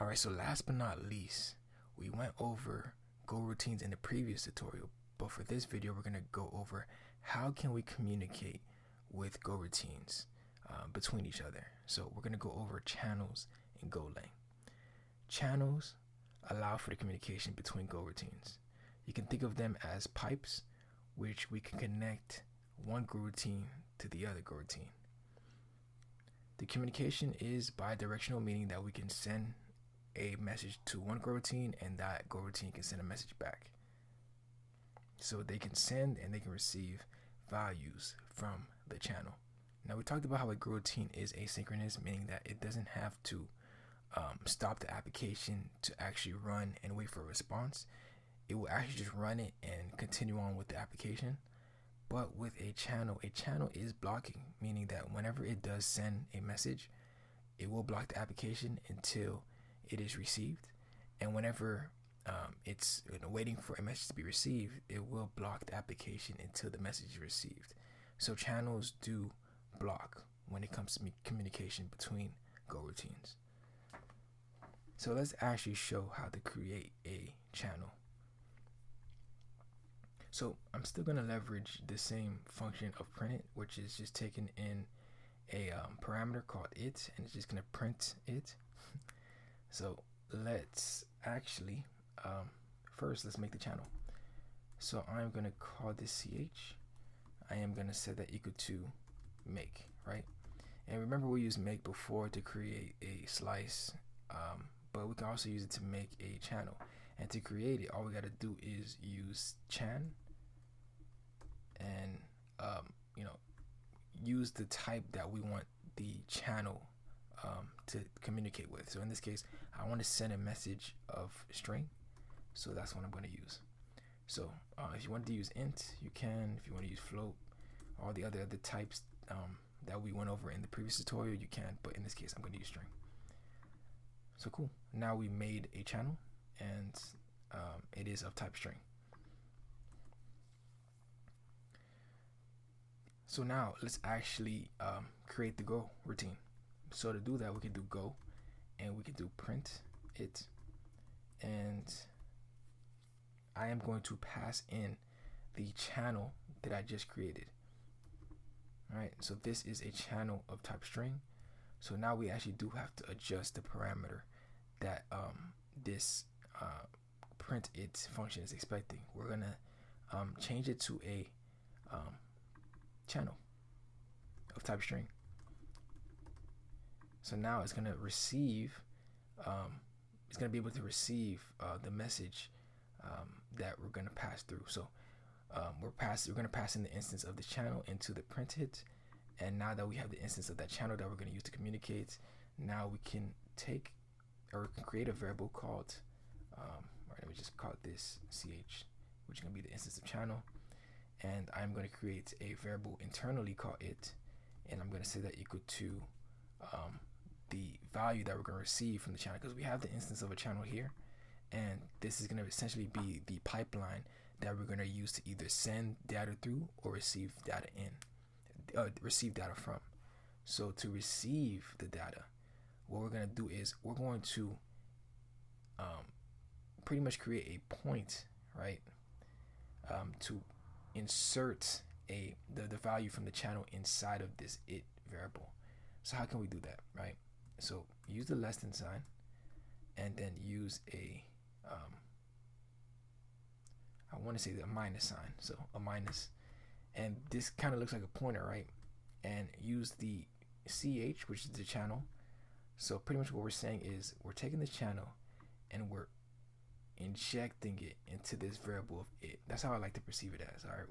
Alright, so last but not least, we went over Go routines in the previous tutorial, but for this video we're going to go over how can we communicate with Go routines between each other. So we're going to go over channels in Golang. Channels allow for the communication between Go routines. You can think of them as pipes which we can connect one Go routine to the other Go routine. The communication is bidirectional, meaning that we can send a message to one Go routine and that Go routine can send a message back. So they can send and they can receive values from the channel. Now we talked about how a Go routine is asynchronous, meaning that it doesn't have to stop the application to actually run and wait for a response. It will actually just run it and continue on with the application. But with a channel is blocking, meaning that whenever it does send a message, it will block the application until it is received, and whenever it's waiting for a message to be received, it will block the application until the message is received. So channels do block when it comes to communication between Go routines. So let's actually show how to create a channel. So I'm still going to leverage the same function of print it, which is just taking in a parameter called it, and it's just going to print it. So let's actually first let's make the channel. So I'm going to call this ch. I am going to set that equal to make, right? And remember we used make before to create a slice, but we can also use it to make a channel. And to create it, all we got to do is use chan and use the type that we want the channel to communicate with. So in this case, I want to send a message of string, so that's what I'm going to use. So if you want to use int, you can. If you want to use float, all the other types that we went over in the previous tutorial, you can, but in this case I'm going to use string. So cool, now we made a channel and it is of type string. So now let's actually create the Go routine. So to do that, we can do go and we can do print it, and I am going to pass in the channel that I just created. Alright, so this is a channel of type string. So now we actually do have to adjust the parameter that this print it function is expecting. We're gonna change it to a channel of type string. So now it's gonna receive, it's gonna be able to receive the message that we're gonna pass through. So we're gonna pass in the instance of the channel into the printed, and now that we have the instance of that channel that we're gonna use to communicate, now we can take or we can create a variable called, let me just call it this ch, which is gonna be the instance of channel, and I'm gonna create a variable internally called it, and I'm gonna say that equal to the value that we're going to receive from the channel, because we have the instance of a channel here, and this is going to essentially be the pipeline that we're going to use to either send data through or receive data from. So to receive the data, what we're going to do is we're going to pretty much create a point, right, to insert the value from the channel inside of this it variable. So how can we do that, right? So use the less than sign and then use a I want to say the minus sign, so a minus, and this kind of looks like a pointer, right? And use the ch, which is the channel. So pretty much what we're saying is we're taking this channel and we're injecting it into this variable of it. That's how I like to perceive it as. All right,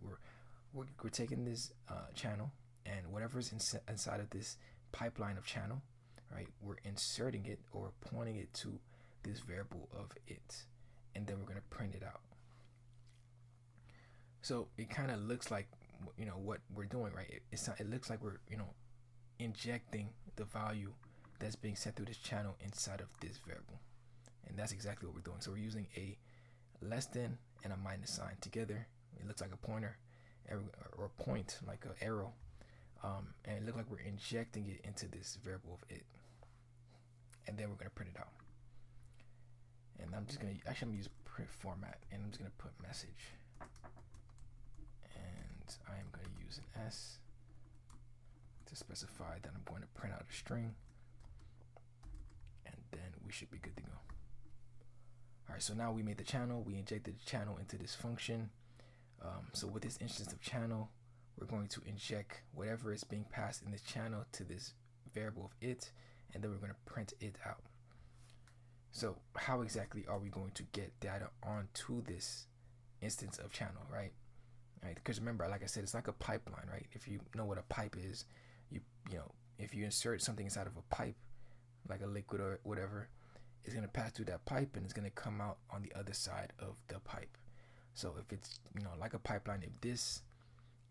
we're taking this channel, and whatever's inside of this pipeline of channel, right, we're inserting it or pointing it to this variable of it, and then we're going to print it out. So it kind of looks like what we're doing, right? It looks like we're injecting the value that's being sent through this channel inside of this variable, and that's exactly what we're doing. So we're using a less than and a minus sign together. It looks like a pointer or a point, like an arrow. And it looks like we're injecting it into this variable of it, and then we're going to print it out. I'm just gonna use print format, and I'm just gonna put message, and I am gonna use an S to specify that I'm going to print out a string, and then we should be good to go. All right, so now we made the channel, we injected the channel into this function. So with this instance of channel, we're going to inject whatever is being passed in this channel to this variable of it, and then we're going to print it out. So how exactly are we going to get data onto this instance of channel, right? Right, because remember, like I said, it's like a pipeline, right? If you know what a pipe is, you know, if you insert something inside of a pipe, like a liquid or whatever, it's going to pass through that pipe and it's going to come out on the other side of the pipe. So if it's, you know, like a pipeline, if this,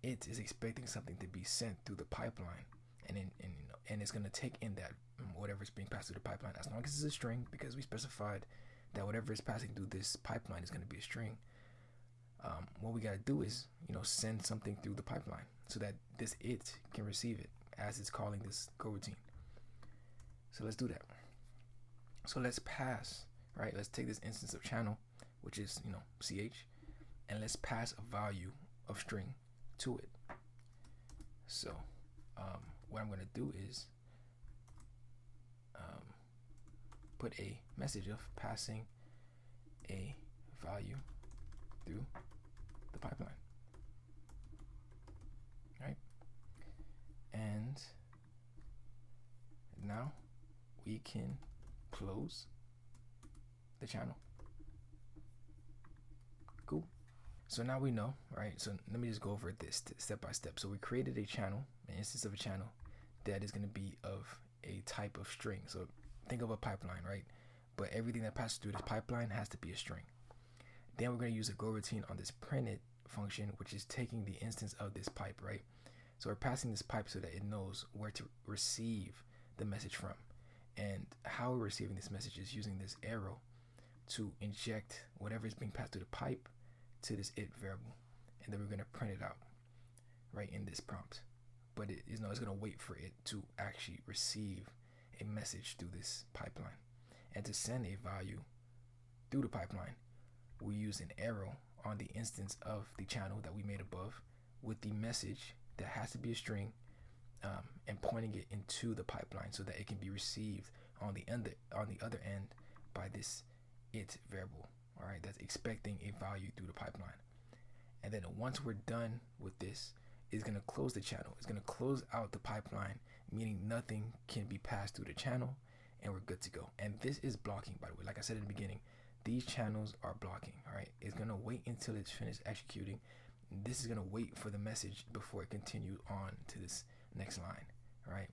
it is expecting something to be sent through the pipeline, and it's going to take in that whatever is being passed through the pipeline, as long as it's a string, because we specified that whatever is passing through this pipeline is going to be a string. What we got to do is, you know, send something through the pipeline so that this it can receive it as it's calling this coroutine. So let's do that. So let's pass, right? Let's take this instance of channel, which is, you know, ch, and let's pass a value of string to it. So what I'm going to do is put a message of passing a value through the pipeline, right? And now we can close the channel. Cool. So now we know, right? So let me just go over this step by step. So we created a channel, an instance of a channel that is going to be of a type of string. So think of a pipeline, right? But everything that passes through this pipeline has to be a string. Then we're going to use a go-routine on this printed function, which is taking the instance of this pipe, right? So we're passing this pipe so that it knows where to receive the message from. And how we're receiving this message is using this arrow to inject whatever is being passed through the pipe to this it variable. And then we're going to print it out right in this prompt. But it's going to wait for it to actually receive a message through this pipeline. And to send a value through the pipeline, we use an arrow on the instance of the channel that we made above with the message that has to be a string, and pointing it into the pipeline so that it can be received on the other end by this it variable. All right, that's expecting a value through the pipeline. And then once we're done with this, it's going to close the channel. It's going to close out the pipeline, meaning nothing can be passed through the channel, and we're good to go. And this is blocking, by the way. Like I said in the beginning, these channels are blocking. All right, it's going to wait until it's finished executing. This is going to wait for the message before it continues on to this next line. All right,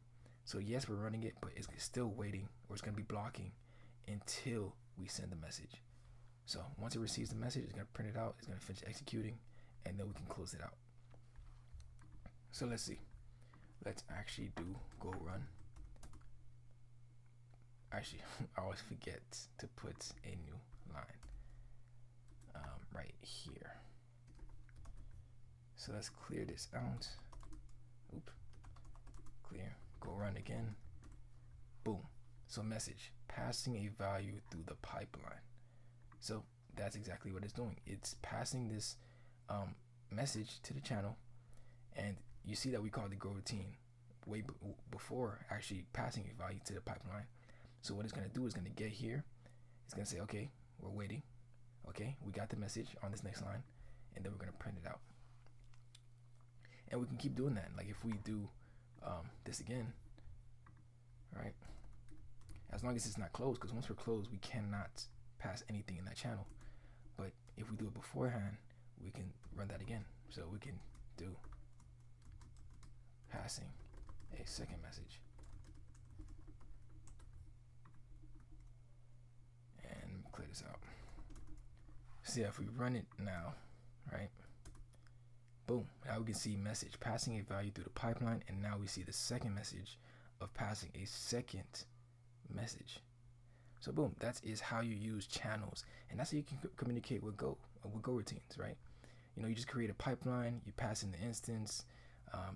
so yes, we're running it, but it's still waiting, or it's going to be blocking until we send the message. So once it receives the message, it's going to print it out, it's going to finish executing, and then we can close it out. So let's see. Let's actually do go run. Actually, I always forget to put a new line right here. So let's clear this out. Oop. Clear. Go run again. Boom. So message, passing a value through the pipeline. So that's exactly what it's doing. It's passing this message to the channel, and you see that we called the go routine way before actually passing a value to the pipeline. So what it's going to do is going to get here. It's going to say, okay, we're waiting. Okay, we got the message on this next line, and then we're going to print it out. And we can keep doing that. Like if we do this again, right? As long as it's not closed, because once we're closed, we cannot pass anything in that channel. But if we do it beforehand, we can run that again. So we can do passing a second message. And clear this out. So yeah, if we run it now, right? Boom, now we can see message passing a value through the pipeline, and now we see the second message of passing a second message. So boom, that is how you use channels, and that's how you can communicate with Go routines, right? You know, you just create a pipeline, you pass in the instance,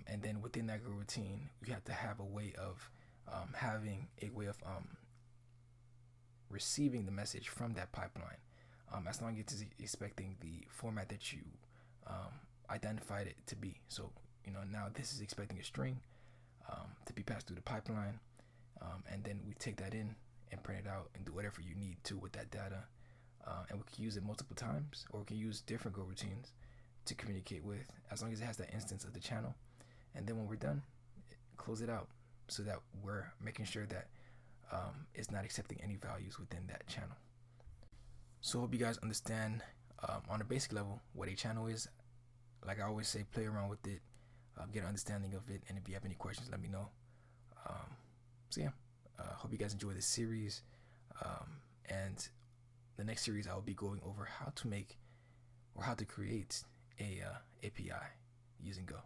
and then within that Go routine, you have to have a way of having a way of receiving the message from that pipeline, as long as it's expecting the format that you identified it to be. So now this is expecting a string to be passed through the pipeline, and then we take that in and print it out and do whatever you need to with that data, and we can use it multiple times, or we can use different Go routines to communicate with, as long as it has that instance of the channel. And then when we're done, close it out, so that we're making sure that it's not accepting any values within that channel. So I hope you guys understand on a basic level what a channel is. Like I always say, play around with it, get an understanding of it, and if you have any questions, let me know. So yeah, hope you guys enjoy this series, and the next series I will be going over how to make or how to create a API using Go.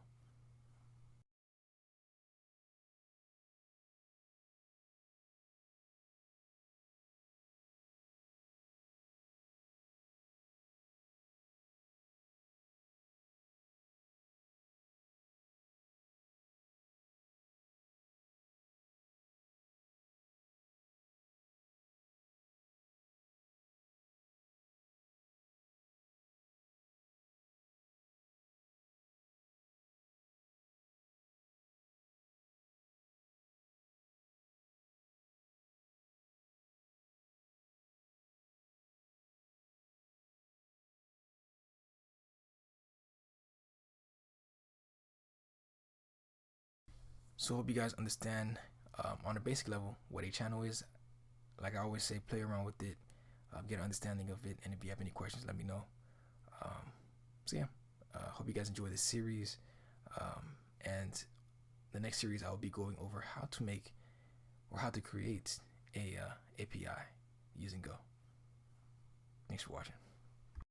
So I hope you guys understand on a basic level what a channel is. Like I always say, play around with it, get an understanding of it, and if you have any questions, let me know. So yeah, hope you guys enjoy this series, and the next series I will be going over how to make or how to create a API using Go. Thanks for watching.